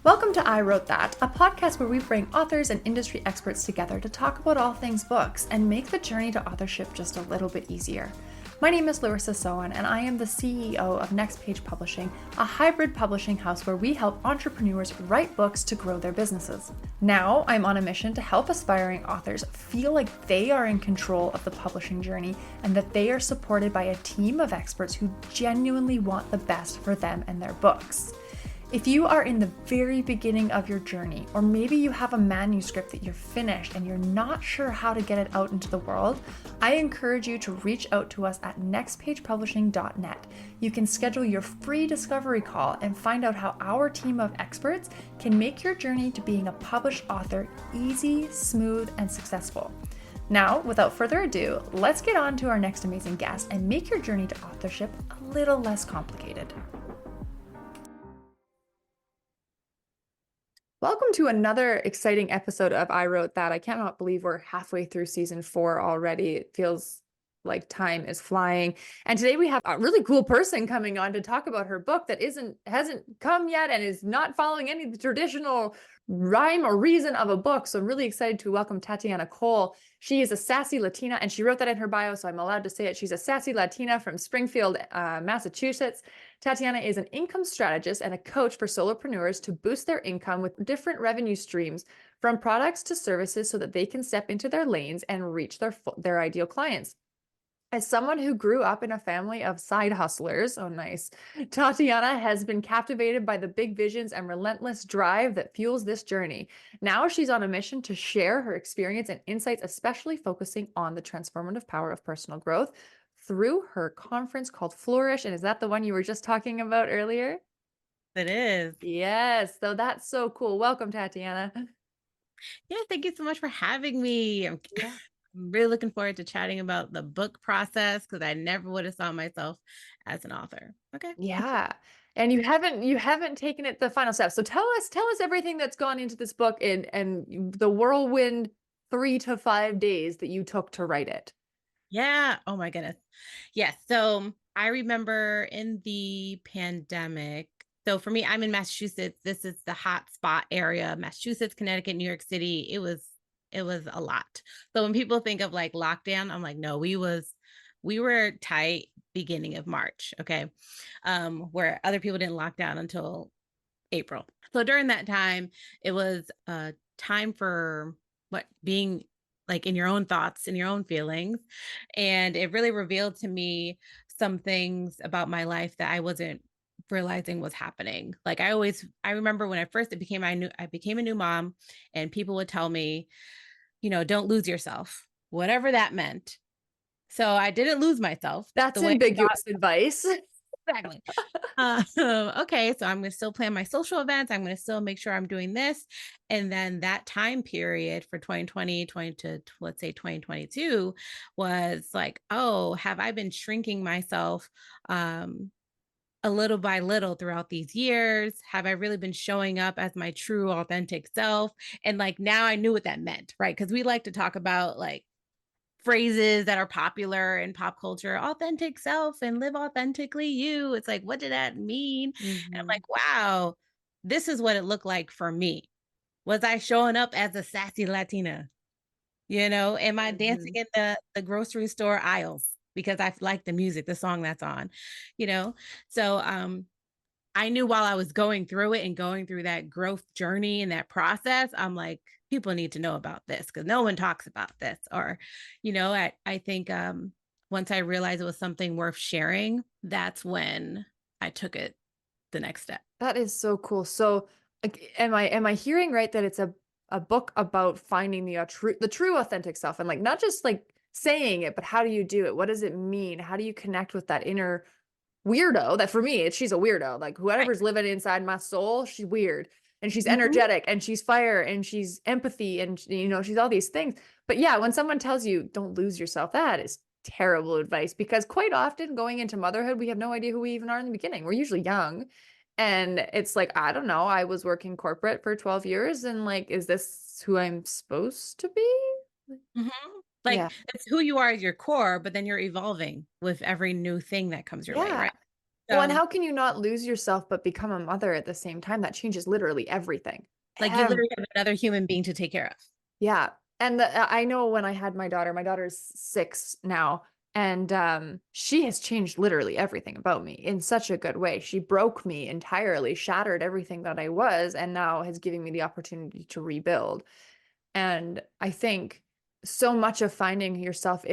Welcome to I Wrote That, a podcast where we bring authors and industry experts together to talk about all things books and make the journey to authorship just a little bit easier. My name is Larissa Sohan, and I am the CEO of Next Page Publishing, a hybrid publishing house where we help entrepreneurs write books to grow their businesses. Now, I'm on a mission to help aspiring authors feel like they are in control of the publishing journey and that they are supported by a team of experts who genuinely want the best for them and their books. If you are in the very beginning of your journey, or maybe you have a manuscript that you're finished and you're not sure how to get it out into the world, I encourage you to reach out to us at nextpagepublishing.net. You can schedule your free discovery call and find out how our team of experts can make your journey to being a published author easy, smooth, and successful. Now, without further ado, let's get on to our next amazing guest and make your journey to authorship a little less complicated. Welcome to another exciting episode of I Wrote That. I cannot believe we're halfway through season 4 already. It feels like time is flying. And today we have a really cool person coming on to talk about her book that hasn't come yet and is not following any of the traditional rhyme or reason of a book. So I'm really excited to welcome Tatiana Cole. She is a sassy Latina, and she wrote that in her bio, so I'm allowed to say it. She's a sassy Latina from Springfield, Massachusetts. Tatiana is an income strategist and a coach for solopreneurs to boost their income with different revenue streams from products to services so that they can step into their lanes and reach their ideal clients. As someone who grew up in a family of side hustlers, oh nice, Tatiana has been captivated by the big visions and relentless drive that fuels this journey. Now she's on a mission to share her experience and insights, especially focusing on the transformative power of personal growth through her conference called Flourish. And is that the one you were just talking about earlier? It is. Yes, so that's so cool. Welcome, Tatiana. Yeah, thank you so much for having me. I'm really looking forward to chatting about the book process because I never would have saw myself as an author. Okay. Yeah. And you haven't taken it the final step. So tell us everything that's gone into this book and the whirlwind 3 to 5 days that you took to write it. Yeah. Oh my goodness. Yes. So I remember in the pandemic. So for me, I'm in Massachusetts. This is the hot spot area, Massachusetts, Connecticut, New York City. It was a lot. So when people think of like lockdown, I'm like, no, we were tight beginning of March. Okay. Where other people didn't lock down until April. So during that time, it was a time for being like in your own thoughts and your own feelings. And it really revealed to me some things about my life that I wasn't realizing was happening. Like I remember when I became a new mom, and people would tell me, don't lose yourself, whatever that meant. So I didn't lose myself. That's ambiguous advice. Exactly. Okay, so I'm going to still plan my social events. I'm going to still make sure I'm doing this. And then that time period for 2020 to let's say 2022 was like, oh, have I been shrinking myself a little by little throughout these years? Have I really been showing up as my true authentic self? And like now I knew what that meant, right? Because we like to talk about like phrases that are popular in pop culture, authentic self and live authentically you. It's like, what did that mean? And I'm like, wow, this is what it looked like for me. Was I showing up as a sassy Latina? Am I dancing in the grocery store aisles because I like the music, the song that's on, So I knew while I was going through it and going through that growth journey and that process, I'm like, people need to know about this because no one talks about this. Or, I think once I realized it was something worth sharing, that's when I took it the next step. That is so cool. So am I hearing right that it's a book about finding the true authentic self, and like not just like saying it, but how do you do it? What does it mean? How do you connect with that inner weirdo that for me, she's a weirdo. Like whoever's living inside my soul, she's weird and she's energetic and she's fire and she's empathy and she's all these things. But yeah, when someone tells you don't lose yourself, that is terrible advice, because quite often going into motherhood, we have no idea who we even are in the beginning. We're usually young. And it's like, I don't know, I was working corporate for 12 years and like, is this who I'm supposed to be? Like Yeah. it's who you are at your core, but then you're evolving with every new thing that comes your way, Yeah. right? Well, and So how can you not lose yourself but become a mother at the same time? That changes literally everything. like you literally have another human being to take care of. Yeah. And I know when I had my daughter's 6 now, and she has changed literally everything about me in such a good way. She broke me entirely, shattered everything that I was, and now has given me the opportunity to rebuild. And I think so much of finding yourself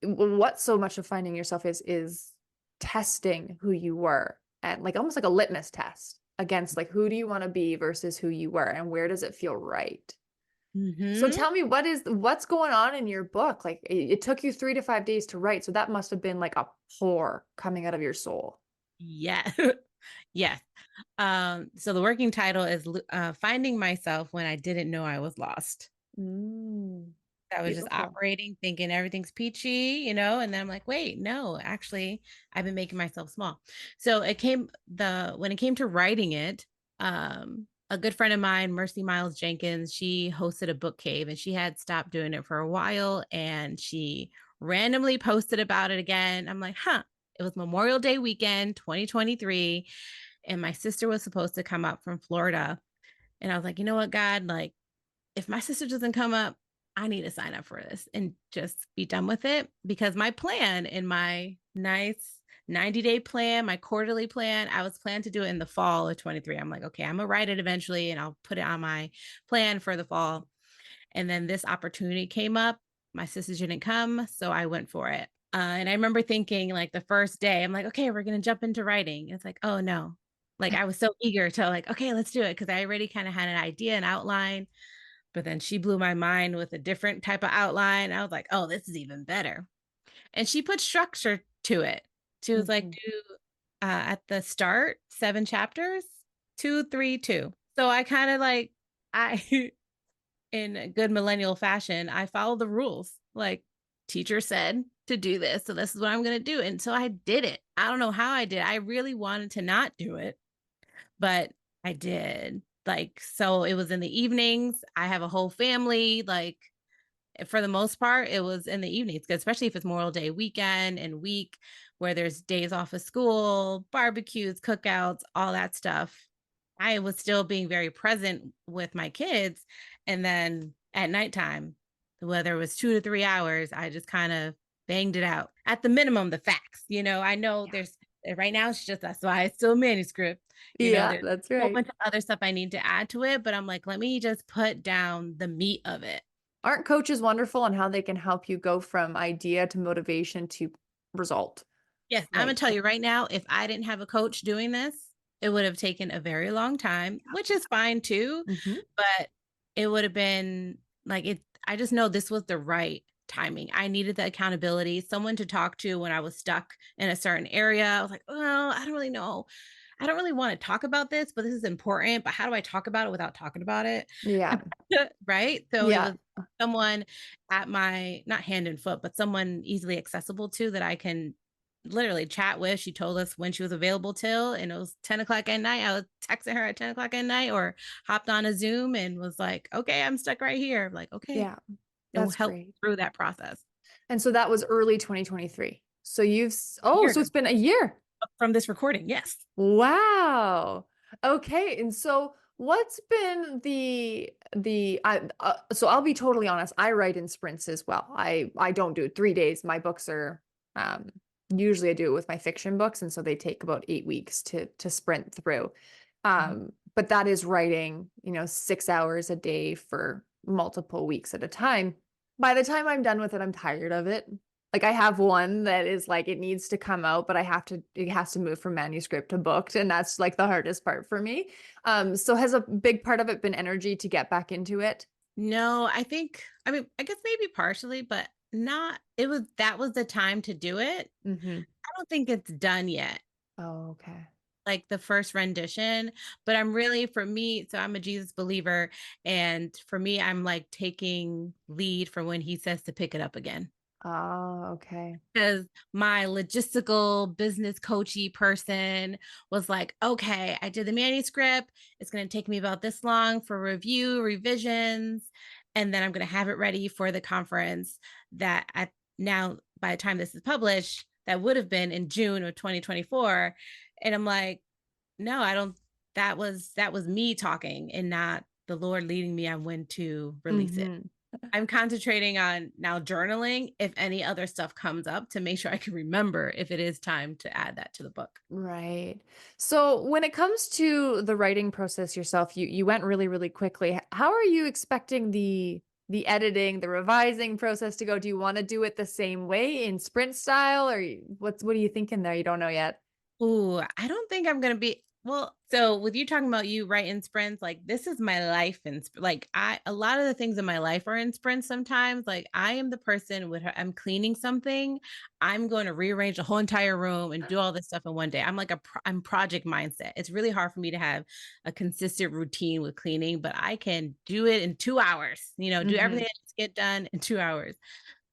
what so much of finding yourself is testing who you were, and like almost like a litmus test against like who do you want to be versus who you were and where does it feel right. So Hmm. tell me what's going on in your book? Like it took you 3 to 5 days to write, so that must have been like a pour coming out of your soul. Yeah. Yes. So the working title is Finding Myself When I Didn't Know I Was Lost. Mm, I was just beautiful. operating, thinking everything's peachy, and then I'm like, wait, no, actually, I've been making myself small. So when it came to writing it, a good friend of mine, Mercy Miles Jenkins, she hosted a book cave and she had stopped doing it for a while and she randomly posted about it again. I'm like, huh. It was Memorial Day weekend, 2023, and my sister was supposed to come up from Florida. And I was like, you know what, God, like if my sister doesn't come up, I need to sign up for this and just be done with it because my plan in my nice 90-day plan, my quarterly plan, I was planned to do it in the fall of 23. I'm like, okay, I'm gonna write it eventually and I'll put it on my plan for the fall. And then this opportunity came up. My sisters didn't come, so I went for it. And I remember thinking, like, the first day, I'm like, okay, we're going to jump into writing. It's like, oh no. Like, I was so eager to, like, okay, let's do it. Cause I already kind of had an idea, an outline. But then she blew my mind with a different type of outline. I was like, oh, this is even better. And she put structure to it. She was like, Mhm. do at the start, 7 chapters, 2, 3, 2. So I kind of like, I, in good millennial fashion, I follow the rules. Like, teacher said to do this. So this is what I'm going to do. And so I did it. I don't know how I did. I really wanted to not do it, but I did. Like, so it was in the evenings. I have a whole family. Like, for the most part, it was in the evenings, especially if it's Memorial Day weekend and week where there's days off of school, barbecues, cookouts, all that stuff. I was still being very present with my kids. And then at nighttime, whether it was 2 to 3 hours, I just kind of banged it out. At the minimum, the facts. I know Yeah. there's right now, it's just that's why it's still a manuscript. Yeah, There's that's a whole right. bunch of other stuff I need to add to it, but I'm like, let me just put down the meat of it. Aren't coaches wonderful on how they can help you go from idea to motivation to result? Yes, I'm gonna Like, tell you right now, if I didn't have a coach doing this, it would have taken a very long time, which is fine too, mhm. but it would have been like it I just know this was the right timing. I needed the accountability, someone to talk to when I was stuck in a certain area. I was like, "Well, I don't really know. I don't really want to talk about this, but this is important, but how do I talk about it without talking about it?" Yeah. Right? So it Yeah. was someone at my not hand and foot, but someone easily accessible to that I can literally chat with. She told us when she was available till, and it was 10 o'clock at night. I was texting her at 10 o'clock at night or hopped on a Zoom and was like, okay, I'm stuck right here. Like, okay, Yeah. and That's help great. through that process. And so that was early 2023. So A oh, year so ago it's been a year. from this recording. Yes. Wow. Okay. And so what's been so I'll be totally honest, I write in sprints as well. I don't do it 3 days. My books are um usually I do it with my fiction books, and so they take about 8 weeks to sprint through. Mhm. But that is writing, 6 hours a day for multiple weeks at a time. By the time I'm done with it, I'm tired of it. Like I have one that is like it needs to come out, but it has to move from manuscript to booked, and that's like the hardest part for me. So has a big part of it been energy to get back into it? No, I mean, I guess maybe partially, but not, that was the time to do it. Mm-hmm. I don't think it's done yet. Oh, okay. Like the first rendition, but I'm really, for me, so I'm a Jesus believer, and for me I'm like taking lead from when he says to pick it up again, Oh, okay. because my logistical business coachy person was like, okay, I did the manuscript, it's going to take me about this long for review revisions, and then I'm going to have it ready for the conference that now by the time this is published, that would have been in June of 2024. And I'm like, no, I don't, that was me talking and not the Lord leading me on when to release it. Hmm. I'm concentrating on now journaling if any other stuff comes up to make sure I can remember if it is time to add that to the book. Right. So when it comes to the writing process yourself, you went really, really quickly. How are you expecting the editing, the revising process to go? Do you want to do it the same way in sprint style, or what are you thinking there? You don't know yet. Ooh, I don't think I'm gonna be well, so with you talking about you writing sprints, like this is my life and like I a lot of the things in my life are in sprints sometimes. Like I am the person with her, I'm cleaning something, I'm going to rearrange the whole entire room and do all this stuff in one day. I'm like I'm project mindset. It's really hard for me to have a consistent routine with cleaning, but I can do it in 2 hours, do everything Hmm. that needs to get done in 2 hours.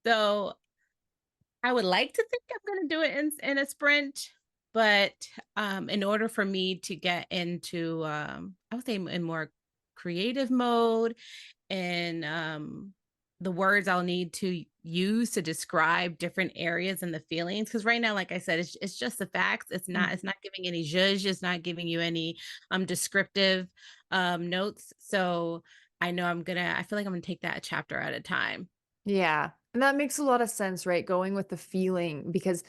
So I would like to think I'm gonna do it in a sprint, but, in order for me to get into, I would say in more creative mode and, the words I'll need to use to describe different areas and the feelings. Because right now, like I said, it's just the facts. It's not giving any zhuzh, it's not giving you any, descriptive, notes. So I feel like I'm gonna take that a chapter at a time. Yeah. And that makes a lot of sense, right? Going with the feeling because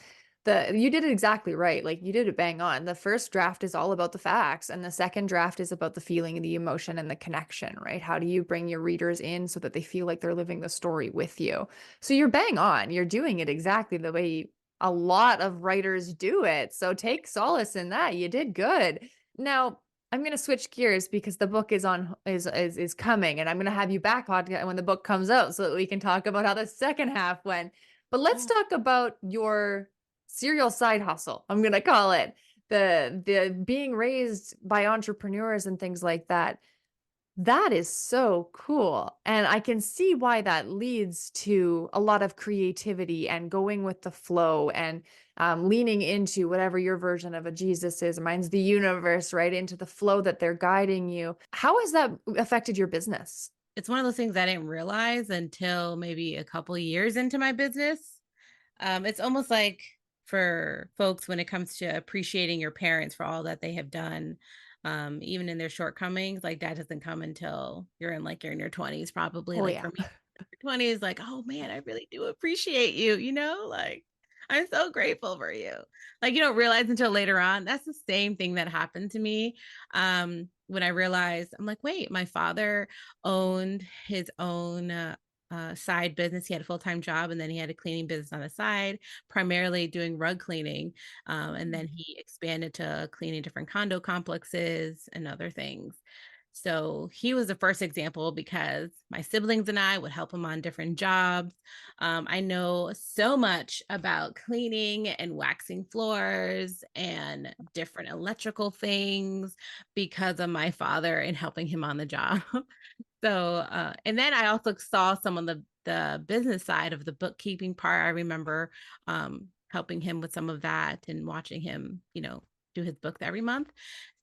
you did it exactly right. Like you did it bang on. The first draft is all about the facts, and the second draft is about the feeling, the emotion, and the connection, right? How do you bring your readers in so that they feel like they're living the story with you? So you're bang on. You're doing it exactly the way a lot of writers do it. So take solace in that. You did good. Now, I'm going to switch gears because the book is coming, and I'm going to have you back on when the book comes out so that we can talk about how the second half went. But let's talk about your serial side hustle. I'm going to call it the being raised by entrepreneurs and things like that. That is so cool. And I can see why that leads to a lot of creativity and going with the flow and leaning into whatever your version of a Jesus is. Mine's the universe, right? Into the flow that they're guiding you. How has that affected your business? It's one of those things I didn't realize until maybe a couple of years into my business. It's almost like for folks when it comes to appreciating your parents for all that they have done, even in their shortcomings, like that doesn't come until you're in your 20s, probably. Oh, Like yeah. for me, 20s, like, oh man, I really do appreciate you, like I'm so grateful for you. Like you don't realize until later on. That's the same thing that happened to me. When I realized, I'm like, wait, my father owned his own side business. He had a full-time job and then he had a cleaning business on the side, primarily doing rug cleaning. And then he expanded to cleaning different condo complexes and other things. So he was the first example because my siblings and I would help him on different jobs. I know so much about cleaning and waxing floors and different electrical things because of my father and helping him on the job. So, and then I also saw some of the business side of the bookkeeping part. I remember helping him with some of that and watching him, do his books every month.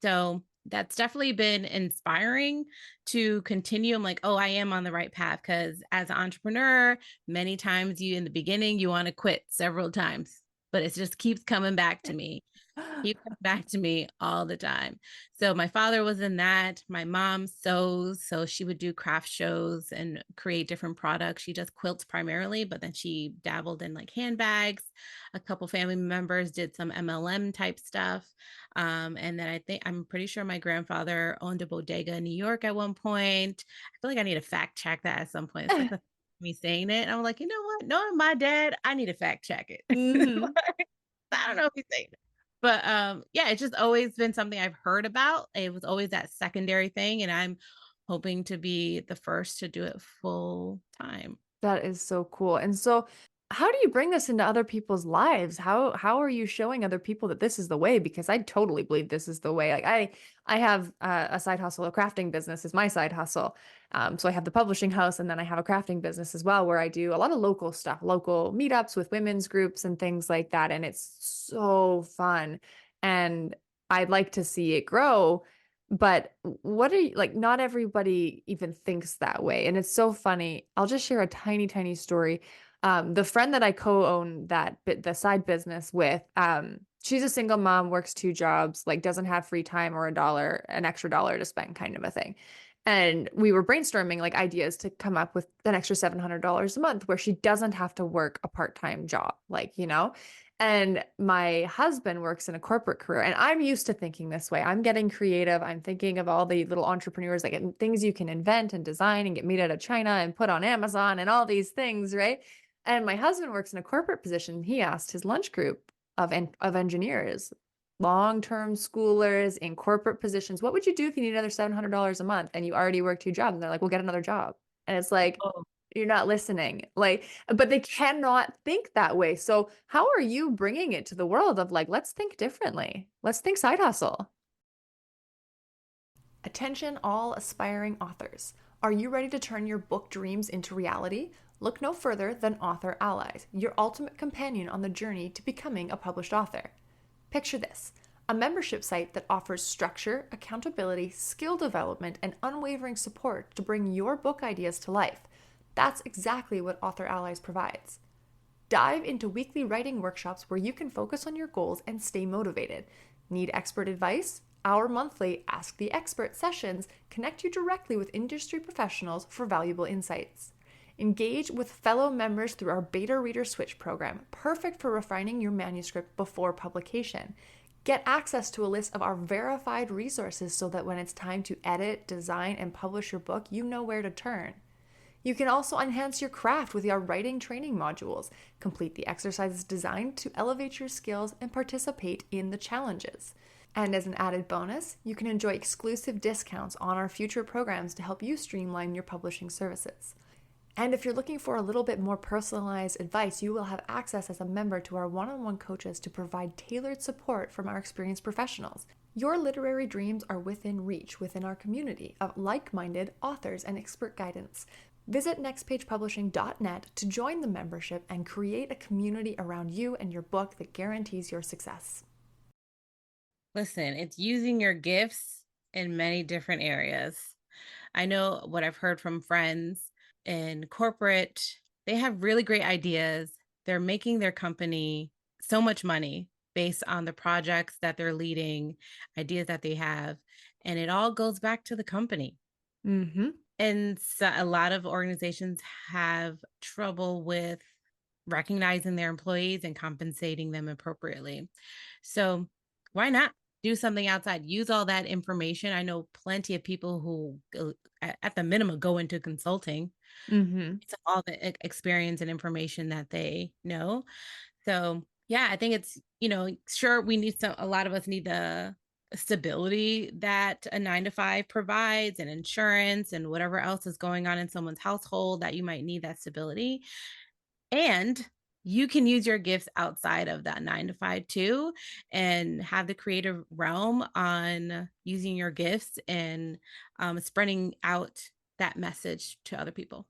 So that's definitely been inspiring to continue. I'm like, oh, I am on the right path because as an entrepreneur, many times in the beginning, you want to quit several times, but it just keeps coming back to me. He comes back to me all the time. So my father was in that. My mom sews, so she would do craft shows and create different products. She does quilts primarily, but then she dabbled in like handbags. A couple family members did some MLM type stuff. And then I'm pretty sure my grandfather owned a bodega in New York at one point. I feel like I need to fact check that at some point. It's like me saying it. And I'm like, you know what? Knowing my dad, I need to fact check it. Hmm. I don't know if he's saying it. But yeah, it's just always been something I've heard about. It was always that secondary thing, and I'm hoping to be the first to do it full time. That is so cool. And so how do you bring this into other people's lives? How are you showing other people that this is the way? Because I totally believe this is the way. Like I have a side hustle, a crafting business is my side hustle. So I have the publishing house, and then I have a crafting business as well, where I do a lot of local stuff, local meetups with women's groups and things like that. And it's so fun. And I'd like to see it grow. But what are you like? Not everybody even thinks that way. And it's so funny. I'll just share a tiny, tiny story. The friend that I co-own the side business with, She's a single mom, works two jobs, like doesn't have free time or an extra dollar to spend kind of a thing. And we were brainstorming like ideas to come up with an extra $700 a month where she doesn't have to work a part-time job, like, And my husband works in a corporate career, and I'm used to thinking this way. I'm getting creative. I'm thinking of all the little entrepreneurs, like things you can invent and design and get made out of China and put on Amazon and all these things, right? And my husband works in a corporate position. He asked his lunch group of engineers, long-term schoolers in corporate positions, what would you do if you need another $700 a month and you already work two jobs? And they're like, we'll get another job. And it's like, Oh, you're not listening. Like, but they cannot think that way. So how are you bringing it to the world of like, let's think differently. Let's think side hustle. Attention, all aspiring authors. Are you ready to turn your book dreams into reality? Look no further than Author Allies, your ultimate companion on the journey to becoming a published author. Picture this: a membership site that offers structure, accountability, skill development, and unwavering support to bring your book ideas to life. That's exactly what Author Allies provides. Dive into weekly writing workshops where you can focus on your goals and stay motivated. Need expert advice? Our monthly Ask the Expert sessions connect you directly with industry professionals for valuable insights. Engage with fellow members through our Beta Reader Switch program, perfect for refining your manuscript before publication. Get access to a list of our verified resources so that when it's time to edit, design, and publish your book, you know where to turn. You can also enhance your craft with our writing training modules. Complete the exercises designed to elevate your skills and participate in the challenges. And as an added bonus, you can enjoy exclusive discounts on our future programs to help you streamline your publishing services. And if you're looking for a little bit more personalized advice, you will have access as a member to our one-on-one coaches to provide tailored support from our experienced professionals. Your literary dreams are within reach within our community of like-minded authors and expert guidance. Visit nextpagepublishing.net to join the membership and create a community around you and your book that guarantees your success. listen, it's using your gifts in many different areas. I know what I've heard from friends in corporate, they have really great ideas. They're making their company so much money based on the projects that they're leading, ideas that they have, and it all goes back to the company. Mm-hmm. And so a lot of organizations have trouble with recognizing their employees and compensating them appropriately. So why not do something outside? Use all that information. I know plenty of people who, at the minimum, go into consulting. Mm-hmm. It's all the experience and information that they know. So yeah, I think it's, sure, we need a lot of us need the stability that a 9 to 5 provides, and insurance and whatever else is going on in someone's household that you might need that stability. And you can use your gifts outside of that 9 to 5 too, and have the creative realm on using your gifts and spreading out that message to other people.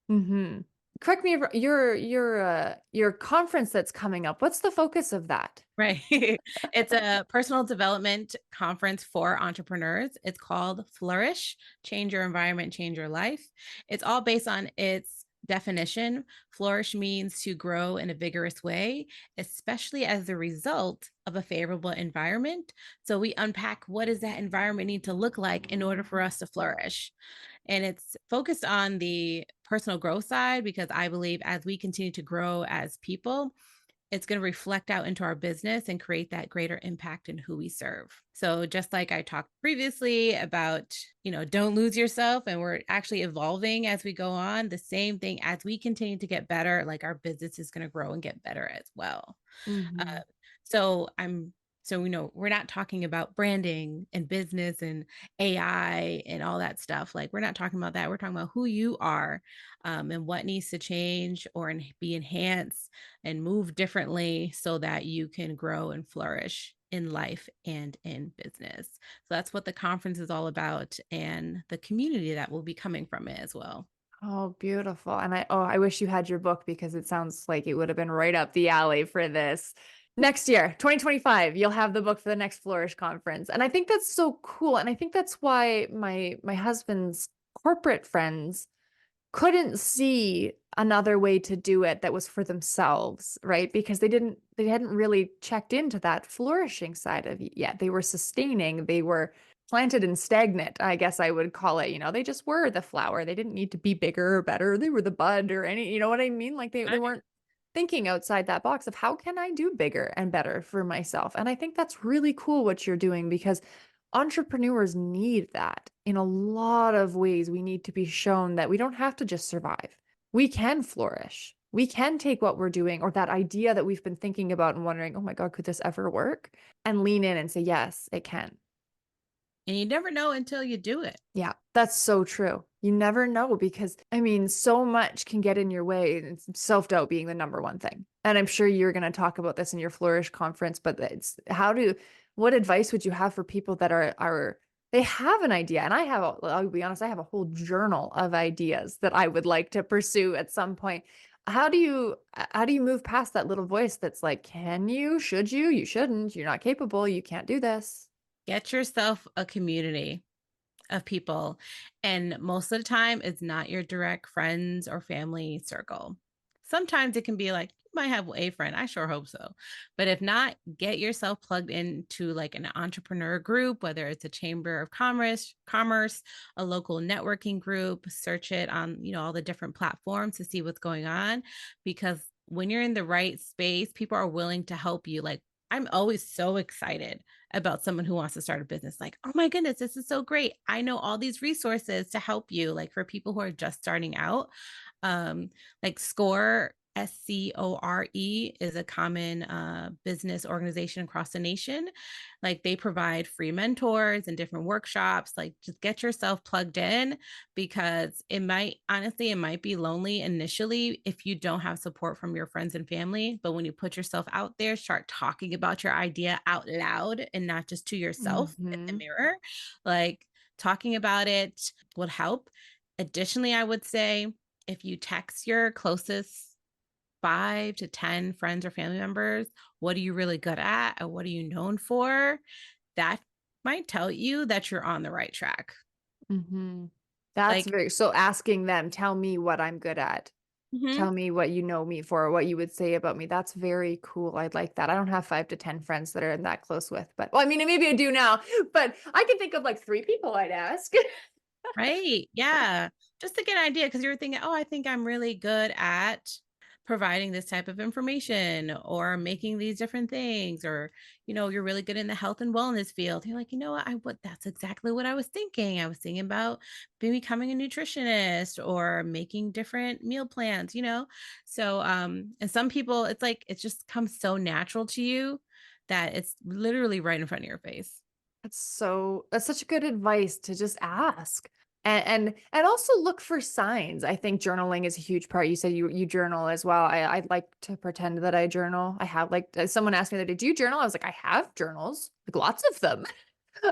Mm-hmm. Correct me if your conference that's coming up. What's the focus of that? Right. It's a personal development conference for entrepreneurs. It's called Flourish, Change Your Environment, Change Your Life. It's all based on its definition. Flourish means to grow in a vigorous way, especially as a result of a favorable environment. So we unpack, what does that environment need to look like in order for us to flourish? And it's focused on the personal growth side, because I believe as we continue to grow as people, it's going to reflect out into our business and create that greater impact in who we serve. So just like I talked previously about, don't lose yourself, and we're actually evolving as we go on, the same thing, as we continue to get better, like our business is going to grow and get better as well. Mm-hmm. Uh, so we're not talking about branding and business and AI and all that stuff. Like, we're not talking about that. We're talking about who you are, and what needs to change or be enhanced and move differently so that you can grow and flourish in life and in business. So that's what the conference is all about, and the community that will be coming from it as well. Oh, beautiful. And I wish you had your book because it sounds like it would have been right up the alley for this. Next year, 2025, you'll have the book for the next Flourish conference. And I think that's so cool. And I think that's why my husband's corporate friends couldn't see another way to do it that was for themselves, right? Because they hadn't really checked into that flourishing side of it yet. They were sustaining, they were planted and stagnant, I guess I would call it. They just were the flower. They didn't need to be bigger or better. They were the bud or any, you know what I mean? Like they Right. weren't thinking outside that box of how can I do bigger and better for myself. And I think that's really cool what you're doing because entrepreneurs need that in a lot of ways. We need to be shown that we don't have to just survive. We can flourish. We can take what we're doing or that idea that we've been thinking about and wondering, oh my God, could this ever work? And lean in and say, yes, it can. And you never know until you do it. Yeah, that's so true. You never know because, I mean, so much can get in your way, and self-doubt being the number one thing. And I'm sure you're going to talk about this in your Flourish conference, but what advice would you have for people that they have an idea? And I'll be honest, I have a whole journal of ideas that I would like to pursue at some point. How do you move past that little voice that's like, can you, should you shouldn't, you're not capable, you can't do this. Get yourself a community of people. And most of the time, it's not your direct friends or family circle. Sometimes it can be like, you might have a friend. I sure hope so. But if not, get yourself plugged into like an entrepreneur group, whether it's a chamber of commerce, a local networking group, search it on, all the different platforms to see what's going on. Because when you're in the right space, people are willing to help you. Like, I'm always so excited about someone who wants to start a business. Like, oh my goodness, this is so great. I know all these resources to help you, like for people who are just starting out. Like SCORE, SCORE is a common business organization across the nation. Like they provide free mentors and different workshops. Like just get yourself plugged in because it might be lonely initially if you don't have support from your friends and family. But when you put yourself out there, start talking about your idea out loud and not just to yourself in the Hmm. mirror, like talking about it would help. Additionally, I would say if you text your closest 5 to 10 friends or family members, what are you really good at? Or what are you known for? That might tell you that you're on the right track. Hmm. Like, So asking them, tell me what I'm good at. mhm, Tell me what you know me for, what you would say about me. That's very cool. I'd like that. I don't have 5 to 10 friends that are that close with, but well, I mean, maybe I do now, but I can think of like 3 people I'd ask. right. Yeah. Just to get an idea, because you're thinking, oh, I think I'm really good at providing this type of information or making these different things, or, you're really good in the health and wellness field. You're like, you know what, that's exactly what I was thinking. I was thinking about becoming a nutritionist or making different meal plans. So, and some people, it's like, it just comes so natural to you that it's literally right in front of your face. That's such good advice to just ask. And also look for signs. I think journaling is a huge part. You said you journal as well. I'd like to pretend that I journal. I have like someone asked me the other day, do you journal? I was like, I have journals, like lots of them.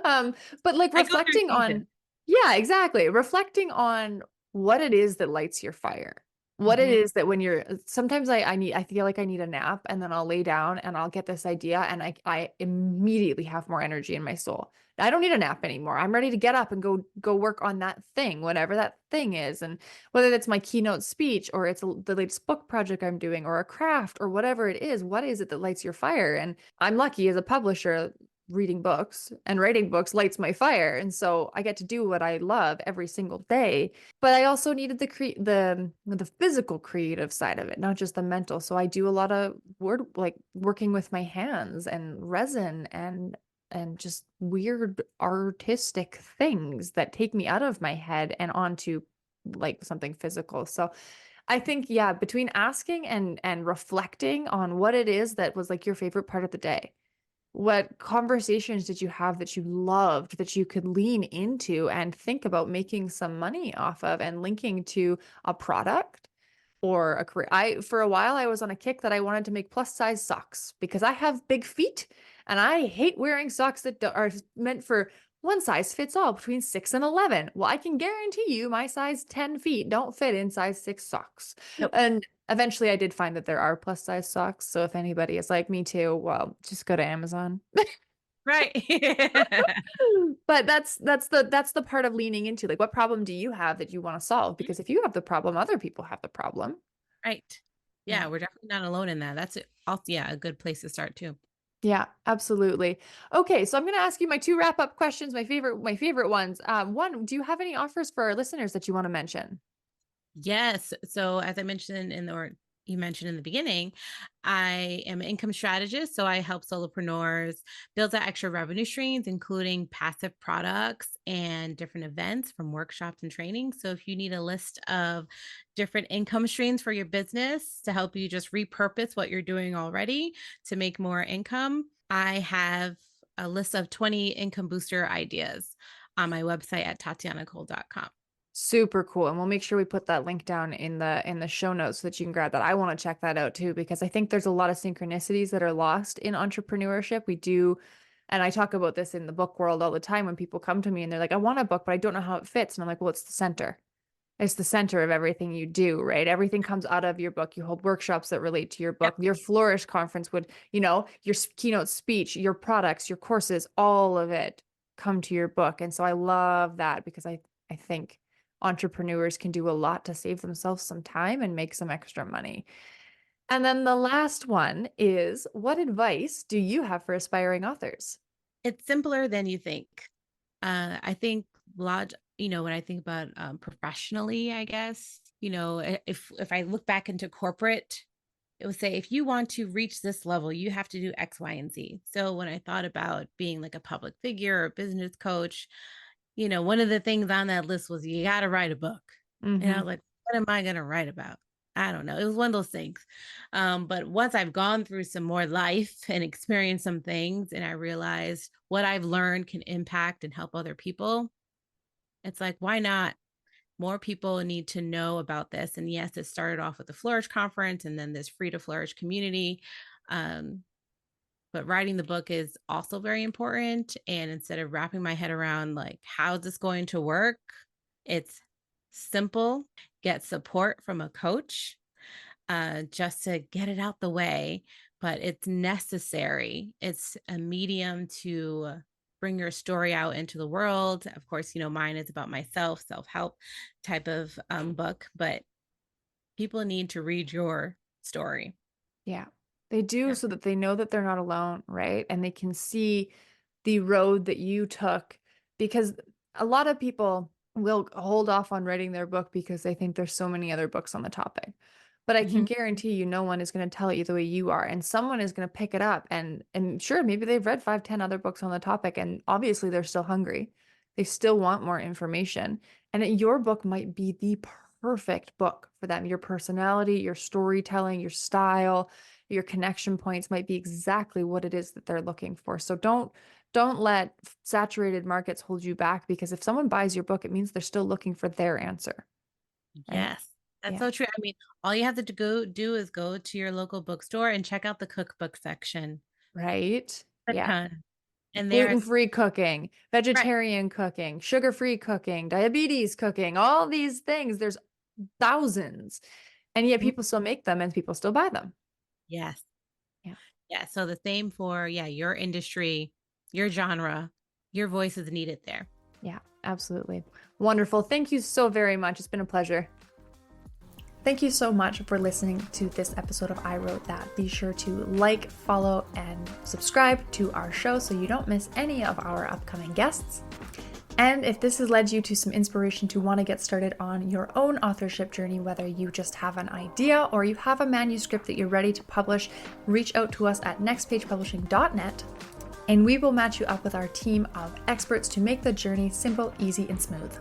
Um, but like I go through reflecting on, seasons. yeah, exactly. Reflecting on what it is that lights your fire. What it Mhm. is that when you're sometimes I feel like I need a nap and then I'll lay down and I'll get this idea and I immediately have more energy in my soul. I don't need a nap anymore. I'm ready to get up and go work on that thing, whatever that thing is. And whether that's my keynote speech or it's the latest book project I'm doing or a craft or whatever it is, what is it that lights your fire? And I'm lucky as a publisher, reading books and writing books lights my fire. And so I get to do what I love every single day. But I also needed the physical creative side of it, not just the mental. So I do a lot of like working with my hands and resin and just weird artistic things that take me out of my head and onto like something physical. So I think, yeah, between asking and reflecting on what it is that was like your favorite part of the day. What conversations did you have that you loved that you could lean into and think about making some money off of and linking to a product or a career? For a while, I was on a kick that I wanted to make plus size socks because I have big feet and I hate wearing socks that are meant for one size fits all between 6 and 11. Well, I can guarantee you my size 10 feet don't fit in size 6 socks. Nope. And eventually I did find that there are plus size socks. So if anybody is like me too, well, just go to Amazon. Right. But that's the part of leaning into like what problem do you have that you want to solve? Because if you have the problem, other people have the problem. Right. Yeah. Yeah, we're definitely not alone in that. That's also, yeah, a good place to start too. Yeah, absolutely. Okay, so I'm going to ask you my two wrap-up questions, my favorite ones. One, do you have any offers for our listeners that you want to mention? Yes. So as I mentioned or you mentioned in the beginning, I am an income strategist. So I help solopreneurs build out extra revenue streams, including passive products and different events from workshops and training. So if you need a list of different income streams for your business to help you just repurpose what you're doing already to make more income, I have a list of 20 income booster ideas on my website at tatianacole.com. Super cool. And we'll make sure we put that link down in the show notes so that you can grab that. I want to check that out too, because I think there's a lot of synchronicities that are lost in entrepreneurship. We do, and I talk about this in the book world all the time when people come to me and they're like, I want a book, but I don't know how it fits. And I'm like, well, it's the center. It's the center of everything you do, right? Everything comes out of your book. You hold workshops that relate to your book. Yep. Your Flourish conference would, your keynote speech, your products, your courses, all of it come to your book. And so I love that because I think entrepreneurs can do a lot to save themselves some time and make some extra money. And then the last one is, what advice do you have for aspiring authors? It's simpler than you think. I think when I think about professionally, I guess, if I look back into corporate, it would say if you want to reach this level, you have to do X, Y, and Z. So when I thought about being like a public figure or a business coach, one of the things on that list was you got to write a book. And I Mm-hmm. was like, what am I going to write about? I don't know. It was one of those things. But once I've gone through some more life and experienced some things, and I realized what I've learned can impact and help other people, it's like, why not? More people need to know about this. And yes, it started off with the Flourish conference and then this Free to Flourish community. Um, but writing the book is also very important. And instead of wrapping my head around like, how is this going to work? It's simple. Get support from a coach just to get it out the way, but it's necessary. It's a medium to bring your story out into the world. Of course, mine is about myself, self-help type of book, but people need to read your story. Yeah, they do Yeah. so that they know that they're not alone, right? And they can see the road that you took because a lot of people will hold off on writing their book because they think there's so many other books on the topic. But I can Mhm. guarantee you no one is going to tell it you the way you are. And someone is going to pick it up and sure, maybe they've read 5, 10 other books on the topic and obviously they're still hungry. They still want more information. And your book might be the perfect book for them. Your personality, your storytelling, your style, your connection points might be exactly what it is that they're looking for. So don't let saturated markets hold you back because if someone buys your book, it means they're still looking for their answer, right? Yes, that's Yeah. so true. I mean, all you have to go do is go to your local bookstore and check out the cookbook section. Right? A Yeah. ton. And there is Gluten-free cooking, right. vegetarian cooking, sugar-free cooking, diabetes cooking, all these things. There's thousands. And yet Mhm. people still make them and people still buy them. Yes. Yeah. Yeah. So the same for, yeah, your industry, your genre, your voice is needed there. Yeah, absolutely. Wonderful. Thank you so very much. It's been a pleasure. Thank you so much for listening to this episode of I Wrote That. Be sure to like, follow, and subscribe to our show so you don't miss any of our upcoming guests. And if this has led you to some inspiration to want to get started on your own authorship journey, whether you just have an idea or you have a manuscript that you're ready to publish, reach out to us at nextpagepublishing.net and we will match you up with our team of experts to make the journey simple, easy, and smooth.